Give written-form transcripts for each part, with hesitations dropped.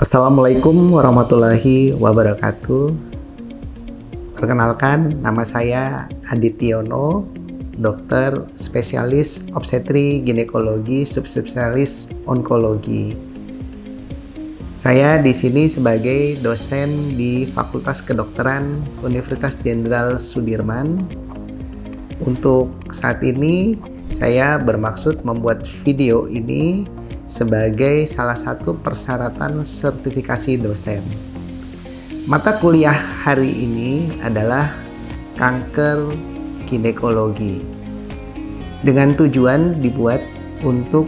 Assalamualaikum warahmatullahi wabarakatuh. Perkenalkan, nama saya Adityono, dokter spesialis obstetri ginekologi subspesialis onkologi. Saya di sini sebagai dosen di Fakultas Kedokteran Universitas Jenderal Sudirman. Untuk saat ini, saya bermaksud membuat video ini sebagai salah satu persyaratan sertifikasi dosen. Mata kuliah hari ini adalah kanker ginekologi. Dengan tujuan dibuat untuk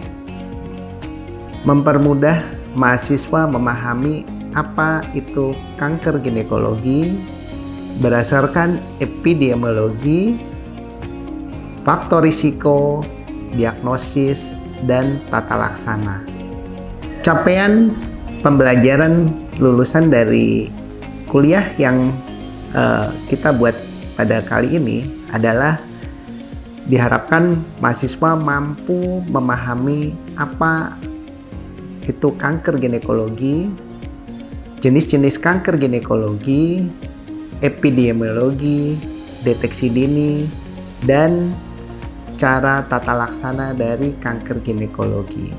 mempermudah mahasiswa memahami apa itu kanker ginekologi berdasarkan epidemiologi, faktor risiko, diagnosis, dan tata laksana. Capaian pembelajaran lulusan dari kuliah yang kita buat pada kali ini adalah diharapkan mahasiswa mampu memahami apa itu kanker ginekologi, jenis-jenis kanker ginekologi, epidemiologi, deteksi dini, dan cara tata laksana dari kanker ginekologi.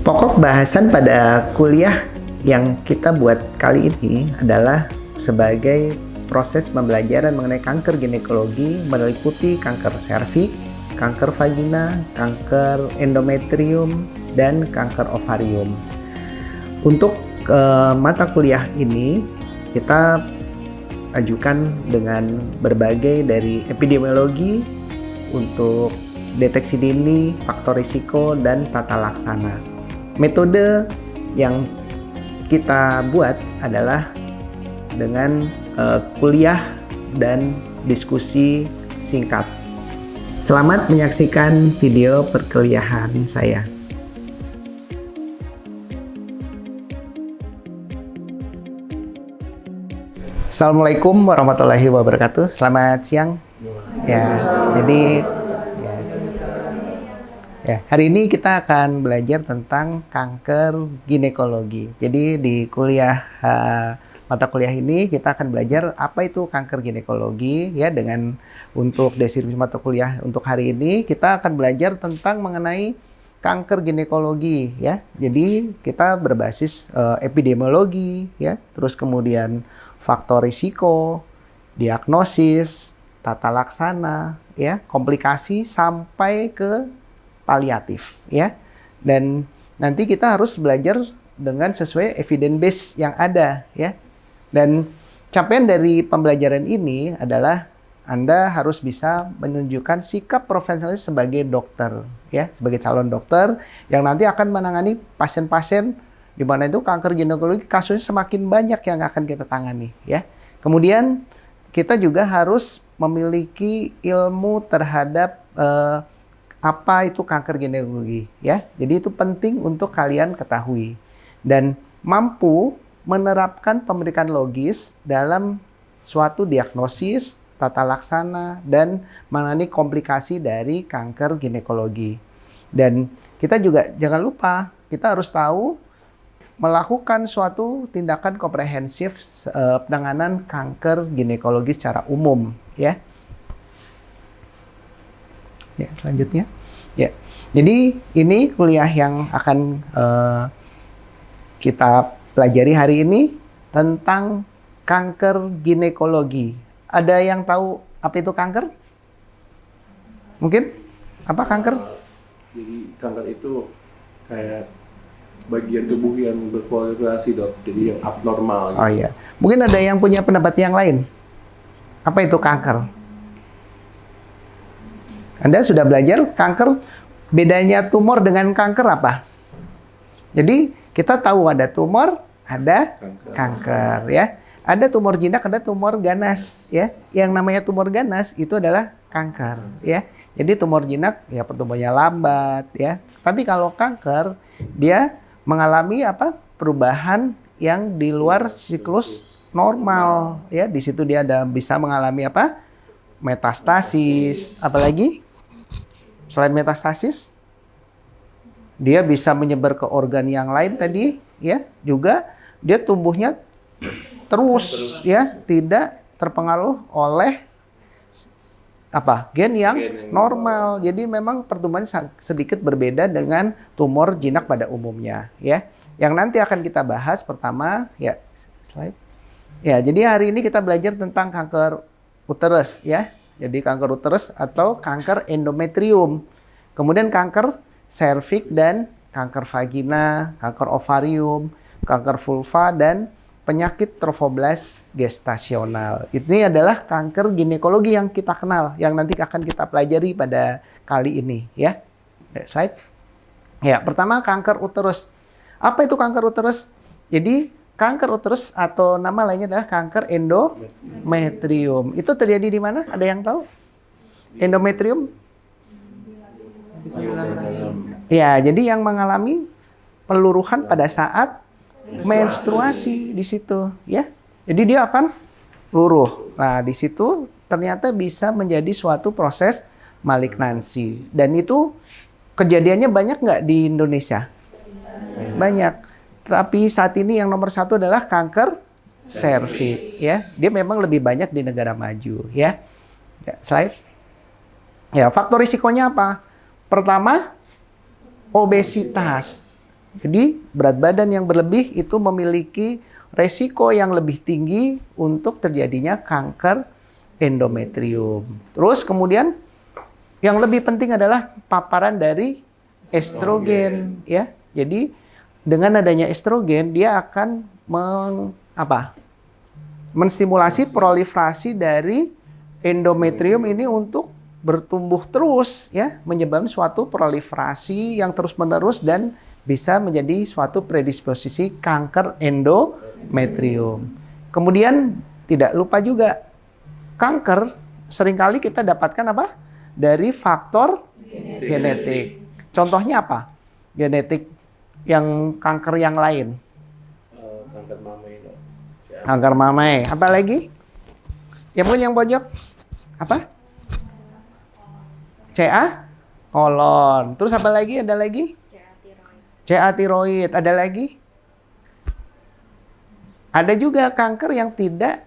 Pokok bahasan pada kuliah yang kita buat kali ini adalah sebagai proses pembelajaran mengenai kanker ginekologi meliputi kanker serviks, kanker vagina, kanker endometrium, dan kanker ovarium. Untuk mata kuliah ini kita ajukan dengan berbagai dari epidemiologi untuk deteksi dini, faktor risiko, dan tata laksana. Metode yang kita buat adalah dengan kuliah dan diskusi singkat. Selamat menyaksikan video perkuliahan saya. Assalamualaikum warahmatullahi wabarakatuh. Selamat siang. Ya, jadi hari ini kita akan belajar tentang kanker ginekologi. Jadi di mata kuliah ini kita akan belajar apa itu kanker ginekologi ya. Dengan untuk deskripsi mata kuliah untuk hari ini kita akan belajar tentang mengenai kanker ginekologi ya. Jadi kita berbasis epidemiologi ya, terus kemudian faktor risiko, diagnosis, tata laksana ya, komplikasi sampai ke paliatif ya. Dan nanti kita harus belajar dengan sesuai evidence base yang ada ya. Dan capaian dari pembelajaran ini adalah Anda harus bisa menunjukkan sikap profesionalis sebagai dokter ya, sebagai calon dokter yang nanti akan menangani pasien-pasien di mana itu kanker ginekologi kasusnya semakin banyak yang akan kita tangani ya. Kemudian kita juga harus memiliki ilmu terhadap apa itu kanker ginekologi ya. Jadi itu penting untuk kalian ketahui dan mampu menerapkan pemeriksaan logis dalam suatu diagnosis, tata laksana, dan menangani komplikasi dari kanker ginekologi. Dan kita juga jangan lupa, kita harus tahu melakukan suatu tindakan komprehensif penanganan kanker ginekologi secara umum ya. Ya, selanjutnya. Ya. Jadi ini kuliah yang akan kita pelajari hari ini tentang kanker ginekologi. Ada yang tahu apa itu kanker? Mungkin? Apa kanker? Jadi kanker itu kayak bagian tubuh yang berpolarisasi dok, jadi yang abnormal. Gitu. Oh iya. Mungkin ada yang punya pendapat yang lain. Apa itu kanker? Anda sudah belajar kanker, bedanya tumor dengan kanker apa? Jadi kita tahu ada tumor, ada kanker ya. Ada tumor jinak, ada tumor ganas ya. Yang namanya tumor ganas itu adalah kanker ya. Jadi tumor jinak ya pertumbuhannya lambat ya. Tapi kalau kanker dia mengalami perubahan yang di luar siklus normal ya. Di situ dia bisa mengalami metastasis, apalagi selain metastasis dia bisa menyebar ke organ yang lain tadi ya, juga dia tumbuhnya terus ya, tidak terpengaruh oleh gen yang normal. Jadi memang pertumbuhan sedikit berbeda dengan tumor jinak pada umumnya ya. Yang nanti akan kita bahas pertama ya, slide. Ya, jadi hari ini kita belajar tentang kanker uterus ya. Jadi kanker uterus atau kanker endometrium. Kemudian kanker serviks dan kanker vagina, kanker ovarium, kanker vulva dan penyakit trofoblast gestasional. Ini adalah kanker ginekologi yang kita kenal, yang nanti akan kita pelajari pada kali ini ya. Slide. Ya, pertama kanker uterus. Apa itu kanker uterus? Jadi kanker uterus atau nama lainnya adalah kanker endometrium. Itu terjadi di mana? Ada yang tahu? Endometrium? Ya, jadi yang mengalami peluruhan pada saat menstruasi di situ ya. Jadi dia akan luruh. Nah, di situ ternyata bisa menjadi suatu proses malignansi. Dan itu kejadiannya banyak nggak di Indonesia? Banyak. Tapi saat ini yang nomor satu adalah kanker serviks ya. Dia memang lebih banyak di negara maju ya. Ya, slide. Ya, faktor risikonya apa? Pertama, obesitas. Jadi berat badan yang berlebih itu memiliki resiko yang lebih tinggi untuk terjadinya kanker endometrium. Terus kemudian yang lebih penting adalah paparan dari estrogen ya. Jadi dengan adanya estrogen dia akan menstimulasi proliferasi dari endometrium ini untuk bertumbuh terus ya, menyebabkan suatu proliferasi yang terus-menerus dan bisa menjadi suatu predisposisi kanker endometrium. Kemudian tidak lupa juga kanker seringkali kita dapatkan apa? Dari faktor genetik. Contohnya apa? Genetik yang kanker yang lain. Kanker mamai. Kanker mamai. Apa lagi? Yang pojok? Apa? CA kolon. Terus apa lagi? Ada lagi? CA tiroid. Ada lagi? Ada juga kanker yang tidak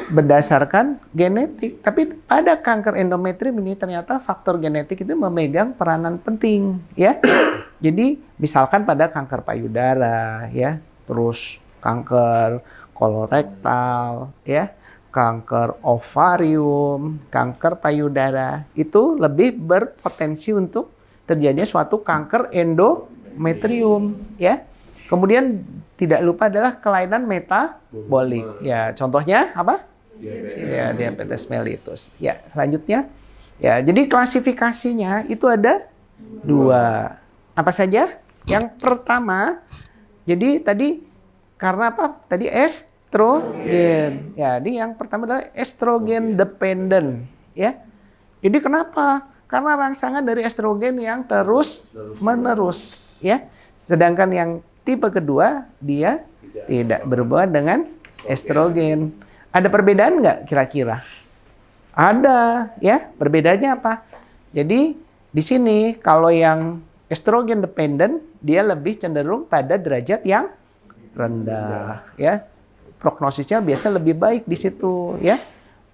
berdasarkan genetik. Tapi pada kanker endometrium ini ternyata faktor genetik itu memegang peranan penting ya. Jadi misalkan pada kanker payudara ya, terus kanker kolorektal ya, kanker ovarium, kanker payudara itu lebih berpotensi untuk terjadinya suatu kanker endometrium ya. Kemudian tidak lupa adalah kelainan metabolik. Ya, contohnya apa? Diabetes. Ya, diabetes mellitus. Ya, selanjutnya. Ya, jadi klasifikasinya itu ada 2. Apa saja? Yang pertama, jadi tadi karena apa? Tadi estrogen. Ya, ini yang pertama adalah estrogen dependent, ya. Jadi kenapa? Karena rangsangan dari estrogen yang terus menerus, ya. Sedangkan yang tipe kedua dia tidak berhubungan dengan estrogen. Ada perbedaan nggak kira-kira? Ada, ya. Perbedaannya apa? Jadi di sini kalau yang estrogen dependent dia lebih cenderung pada derajat yang rendah, ya. Prognosisnya biasa lebih baik di situ, ya.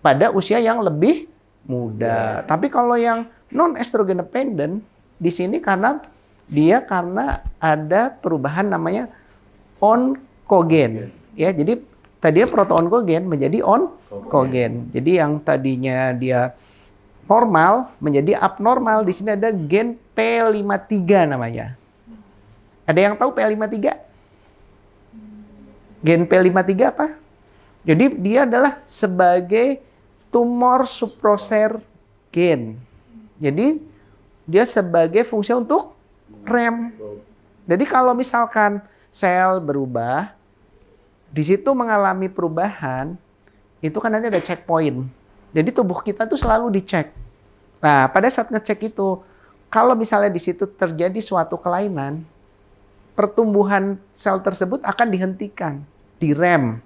Pada usia yang lebih muda. Tapi kalau yang non estrogen dependent di sini karena ada perubahan namanya onkogen, ya. Jadi tadinya proto-onkogen menjadi onkogen. Jadi yang tadinya dia normal menjadi abnormal. Di sini ada gen P53 namanya. Ada yang tahu P53? Gen P53 apa? Jadi dia adalah sebagai tumor suppressor gen. Jadi dia sebagai fungsi untuk rem. Jadi kalau misalkan sel berubah, di situ mengalami perubahan, itu kan nanti ada checkpoint. Jadi tubuh kita tuh selalu dicek. Nah, pada saat ngecek itu, kalau misalnya di situ terjadi suatu kelainan, pertumbuhan sel tersebut akan dihentikan, direm.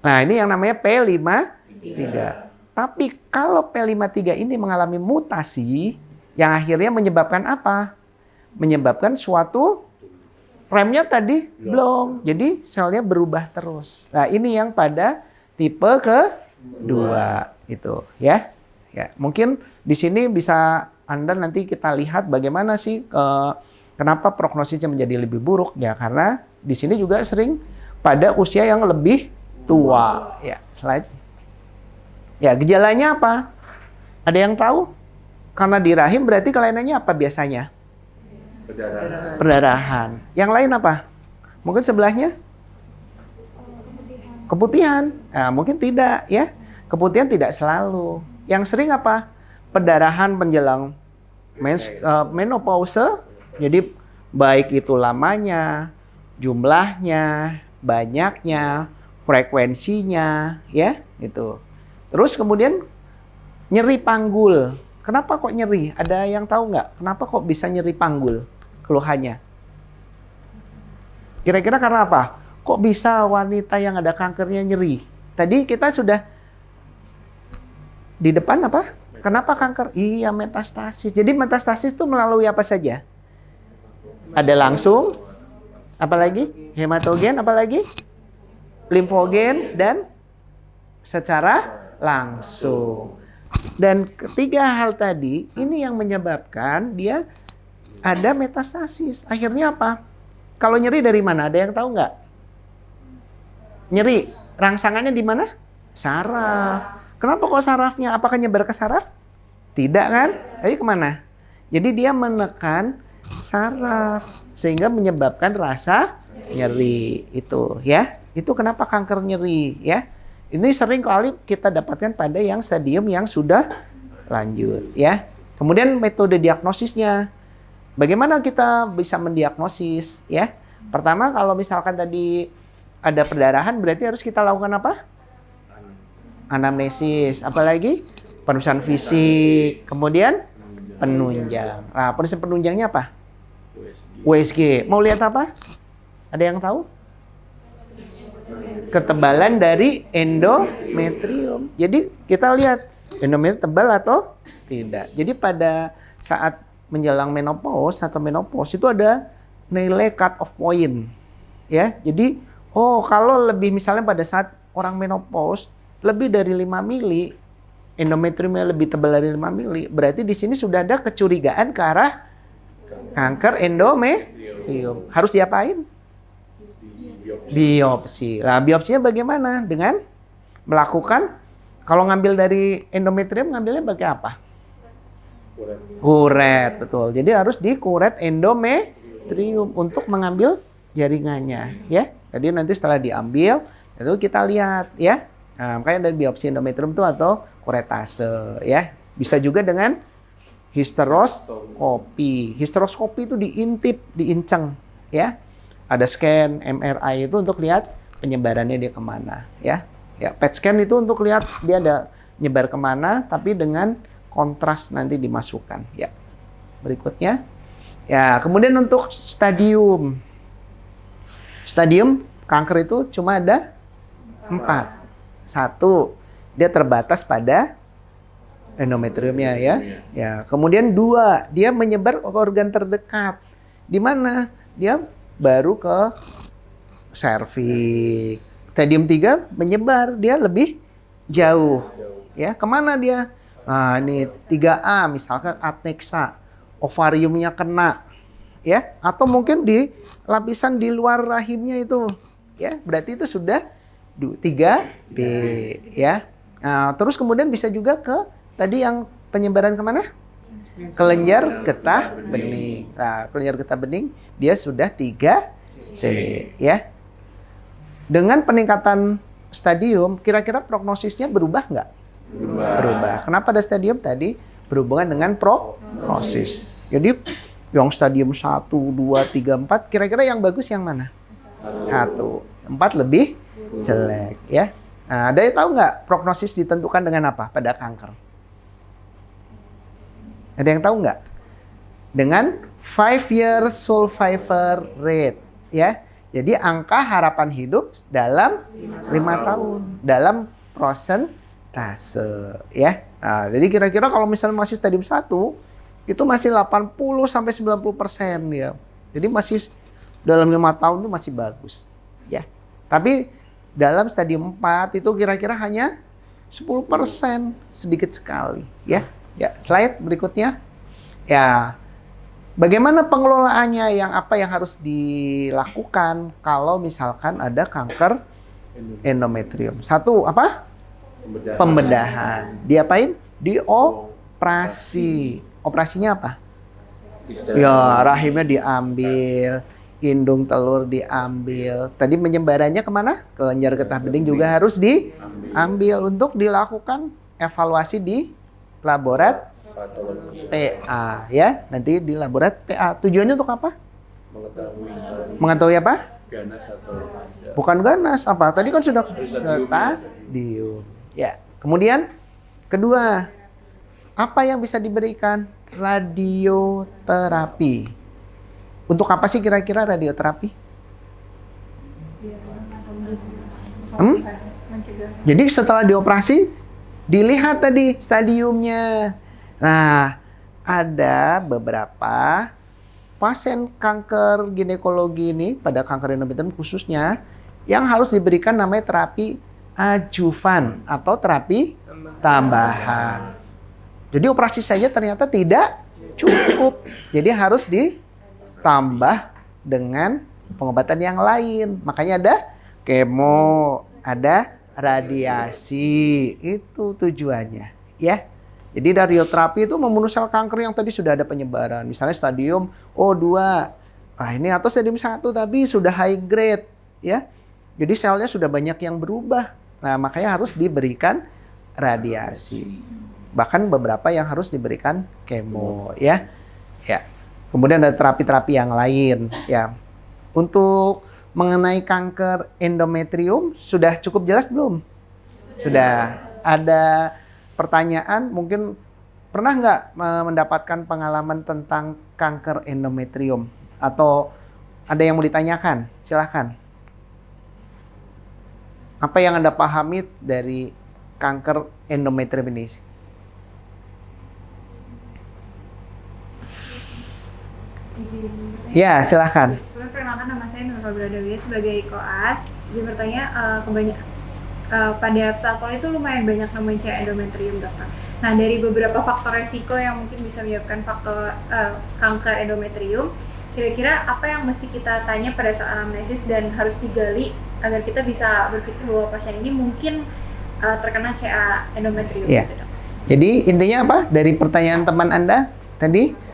Nah, ini yang namanya P53. Tapi kalau P53 ini mengalami mutasi, yang akhirnya menyebabkan apa? Menyebabkan suatu remnya tadi belum. Jadi selnya berubah terus. Nah, ini yang pada tipe kedua itu ya. Ya, mungkin di sini bisa Anda nanti kita lihat bagaimana sih kenapa prognosisnya menjadi lebih buruk ya, karena di sini juga sering pada usia yang lebih tua. Ya, slide. Ya, gejalanya apa? Ada yang tahu? Karena di rahim berarti kelainannya apa biasanya? Perdarahan. Yang lain apa? Mungkin sebelahnya? Keputihan. Nah, mungkin tidak ya. Keputihan tidak selalu. Yang sering apa? Perdarahan menjelang menopause. Jadi baik itu lamanya, jumlahnya, banyaknya, frekuensinya, ya, itu. Terus kemudian nyeri panggul. Kenapa kok nyeri? Ada yang tahu nggak? Kenapa kok bisa nyeri panggul? Keluhannya. Kira-kira karena apa? Kok bisa wanita yang ada kankernya nyeri? Tadi kita sudah di depan apa? Kenapa kanker? Iya, metastasis. Jadi metastasis itu melalui apa saja? Ada langsung, apalagi? Hematogen, apalagi? Limfogen, dan secara langsung. Dan ketiga hal tadi, ini yang menyebabkan dia ada metastasis. Akhirnya apa? Kalau nyeri dari mana? Ada yang tahu nggak? Nyeri, rangsangannya di mana? Saraf. Kenapa kok sarafnya? Apakah nyebar ke saraf? Tidak kan? Tapi kemana? Jadi dia menekan saraf sehingga menyebabkan rasa nyeri itu, ya. Itu kenapa kanker nyeri, ya. Ini sering kali kita dapatkan pada yang stadium yang sudah lanjut, ya. Kemudian metode diagnosisnya. Bagaimana kita bisa mendiagnosis, ya? Pertama, kalau misalkan tadi ada perdarahan, berarti harus kita lakukan apa? Anamnesis. Apalagi? Pemeriksaan fisik. Kemudian penunjang. Nah, pemeriksaan penunjangnya apa? USG. Mau lihat apa? Ada yang tahu? Ketebalan dari endometrium. Jadi kita lihat endometrium tebal atau tidak. Jadi pada saat menjelang menopause atau menopause itu ada nilai cut off point. Ya, jadi kalau lebih misalnya pada saat orang menopause lebih dari 5 mili, endometriumnya lebih tebal dari 5 mili, berarti di sini sudah ada kecurigaan ke arah kanker endometrium. Harus diapain? Biopsi. Nah, biopsinya bagaimana? Dengan melakukan, kalau ngambil dari endometrium, ngambilnya pakai apa? Kuret, betul. Jadi harus dikuret endometrium untuk mengambil jaringannya, ya. Jadi nanti setelah diambil, itu kita lihat, ya. Nah, makanya dari biopsi endometrium itu atau kuretase, ya. Bisa juga dengan histeroskopi. Histeroskopi itu diintip, diinceng, ya. Ada scan MRI itu untuk lihat penyebarannya dia kemana, ya. Ya, PET scan itu untuk lihat dia ada nyebar kemana, tapi dengan kontras nanti dimasukkan, ya. Berikutnya, ya. Kemudian untuk stadium kanker itu cuma ada 4. 1, dia terbatas pada endometriumnya, ya. Ya. Kemudian 2, dia menyebar ke organ terdekat. Di mana? Dia baru ke serviks. Stadium 3 menyebar, dia lebih jauh. Ya, kemana dia? Nah, ini 3A misalkan ateksa, ovariumnya kena, ya, atau mungkin di lapisan di luar rahimnya itu, ya, berarti itu sudah 3B, ya. Nah, terus kemudian bisa juga ke tadi yang penyebaran kemana? Kelenjar getah bening. Nah, kelenjar getah bening dia sudah 3C, ya. Dengan peningkatan stadium, kira-kira prognosisnya berubah nggak? Berubah. Kenapa ada stadium tadi? Berhubungan dengan prognosis. Jadi yang stadium 1, 2, 3, 4, kira-kira yang bagus yang mana? 1. 4 lebih jelek, ya. Nah, ada yang tahu nggak prognosis ditentukan dengan apa pada kanker? Ada yang tahu nggak? Dengan 5-year survivor rate, ya. Jadi angka harapan hidup dalam 5 tahun dalam prosentase, ya. Nah, jadi kira-kira kalau misalnya masih stadium 1 itu masih 80 sampai 90% ya. Jadi masih dalam 5 tahun itu masih bagus, ya. Tapi dalam stadium 4 itu kira-kira hanya 10%, sedikit sekali, ya. Ya, slide berikutnya. Ya, bagaimana pengelolaannya, apa yang harus dilakukan kalau misalkan ada kanker endometrium? Satu, apa? Pembedahan. Diapain? Dioperasi. Operasinya apa? Ya, rahimnya diambil, indung telur diambil. Tadi penyebarannya kemana? Kelenjar getah bening juga harus diambil untuk dilakukan evaluasi di laborat PA, ya. Nanti di laborat PA. Tujuannya untuk apa? Mengetahui apa? Ganas atau Bukan ganas, apa? Tadi kan sudah stadium. Ya. Kemudian kedua, apa yang bisa diberikan? Radioterapi. Untuk apa sih kira-kira radioterapi? Jadi setelah dioperasi, dilihat tadi stadiumnya. Nah, ada beberapa pasien kanker ginekologi ini, pada kanker endometrium khususnya, yang harus diberikan namanya terapi adjuvan atau terapi tambahan. Jadi operasi saja ternyata tidak cukup. Jadi harus ditambah dengan pengobatan yang lain. Makanya ada kemo, ada radiasi. Itu tujuannya, ya. Jadi radioterapi itu membunuh sel kanker yang tadi sudah ada penyebaran. Misalnya stadium O2. Ini atau stadium 1 tapi sudah high grade, ya. Jadi selnya sudah banyak yang berubah. Nah, makanya harus diberikan radiasi. Bahkan beberapa yang harus diberikan kemo, ya. Ya. Kemudian ada terapi-terapi yang lain, ya. Untuk mengenai kanker endometrium sudah cukup jelas belum? Sudah. Ada pertanyaan, mungkin pernah nggak mendapatkan pengalaman tentang kanker endometrium? Atau ada yang mau ditanyakan? Silahkan. Apa yang Anda pahami dari kanker endometrium ini? Ya, silahkan. Sebelumnya perkenalkan, nama saya Nurul Bradawiyah sebagai koas. Izin bertanya, pada saat poli itu lumayan banyak nemuin cewek endometrium, dokter. Nah, dari beberapa faktor resiko yang mungkin bisa menyebabkan faktor kanker endometrium, kira-kira apa yang mesti kita tanya pada saat anamnesis dan harus digali agar kita bisa berpikir bahwa pasien ini mungkin terkena CA endometrium, ya. gitu, dok. Jadi intinya apa dari pertanyaan teman Anda tadi?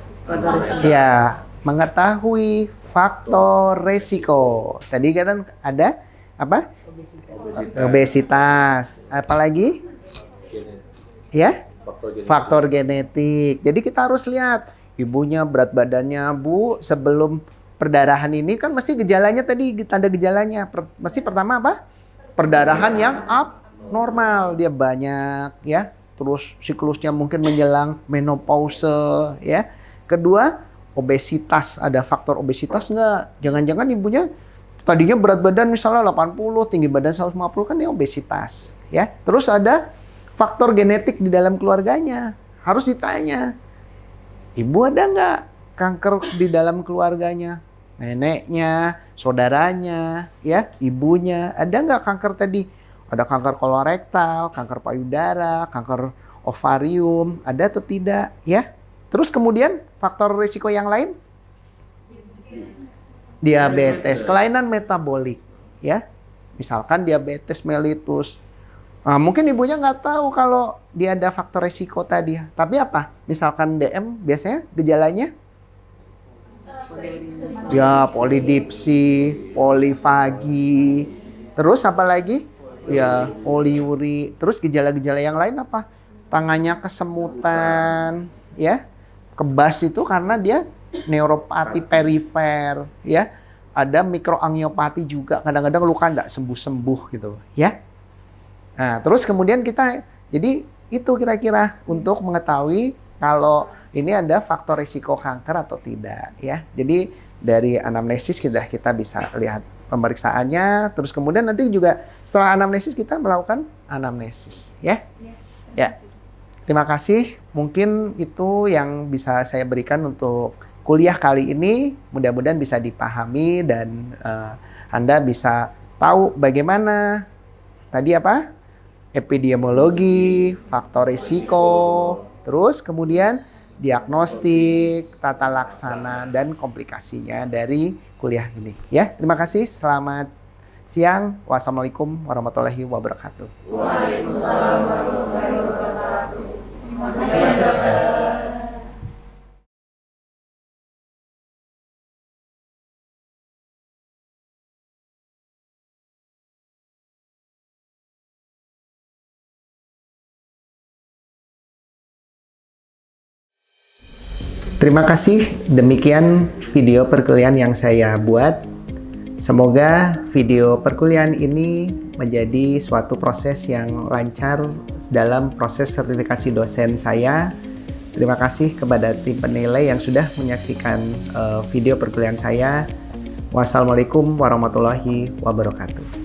Ya, mengetahui faktor resiko. Tadi kan ada apa? Obesitas. Apalagi? Ya? Faktor genetik. Jadi kita harus lihat ibunya berat badannya, Bu, sebelum perdarahan ini kan mesti gejalanya tadi, tanda gejalanya. Mesti pertama apa? Perdarahan yang abnormal, dia banyak, ya. Terus siklusnya mungkin menjelang menopause, ya. Kedua, obesitas. Ada faktor obesitas nggak? Jangan-jangan ibunya tadinya berat badan misalnya 80, tinggi badan 150, kan dia obesitas, ya. Terus ada faktor genetik di dalam keluarganya. Harus ditanya, ibu ada nggak kanker di dalam keluarganya? Neneknya, saudaranya, ya, ibunya. Ada nggak kanker tadi? Ada kanker kolorektal, kanker payudara, kanker ovarium, ada atau tidak, ya. Terus kemudian faktor risiko yang lain? Diabetes, kelainan metabolik, ya. Misalkan diabetes mellitus. Mungkin ibunya nggak tahu kalau dia ada faktor risiko tadi. Tapi apa? Misalkan DM, biasanya gejalanya? Ya, polidipsi, polifagi. Terus apa lagi? Ya, poliuri. Terus gejala-gejala yang lain apa? Tangannya kesemutan, ya. Kebas itu karena dia neuropati perifer, ya. Ada mikroangiopati juga, kadang-kadang luka nggak sembuh-sembuh gitu, ya. Nah, terus kemudian kita, jadi itu kira-kira untuk mengetahui kalau ini ada faktor risiko kanker atau tidak, ya. Jadi dari anamnesis kita bisa lihat pemeriksaannya, terus kemudian nanti juga setelah anamnesis kita melakukan anamnesis, ya. Ya. Terima kasih. Mungkin itu yang bisa saya berikan untuk kuliah kali ini mudah-mudahan bisa dipahami dan Anda bisa tahu bagaimana tadi apa? Epidemiologi, faktor risiko, terus kemudian diagnostik, tata laksana dan komplikasinya dari kuliah ini. Ya, terima kasih. Selamat siang. Wassalamualaikum warahmatullahi wabarakatuh. Waalaikumsalam warahmatullahi wabarakatuh. Terima kasih. Terima kasih. Demikian video perkuliahan yang saya buat. Semoga video perkuliahan ini menjadi suatu proses yang lancar dalam proses sertifikasi dosen saya. Terima kasih kepada tim penilai yang sudah menyaksikan video perkuliahan saya. Wassalamualaikum warahmatullahi wabarakatuh.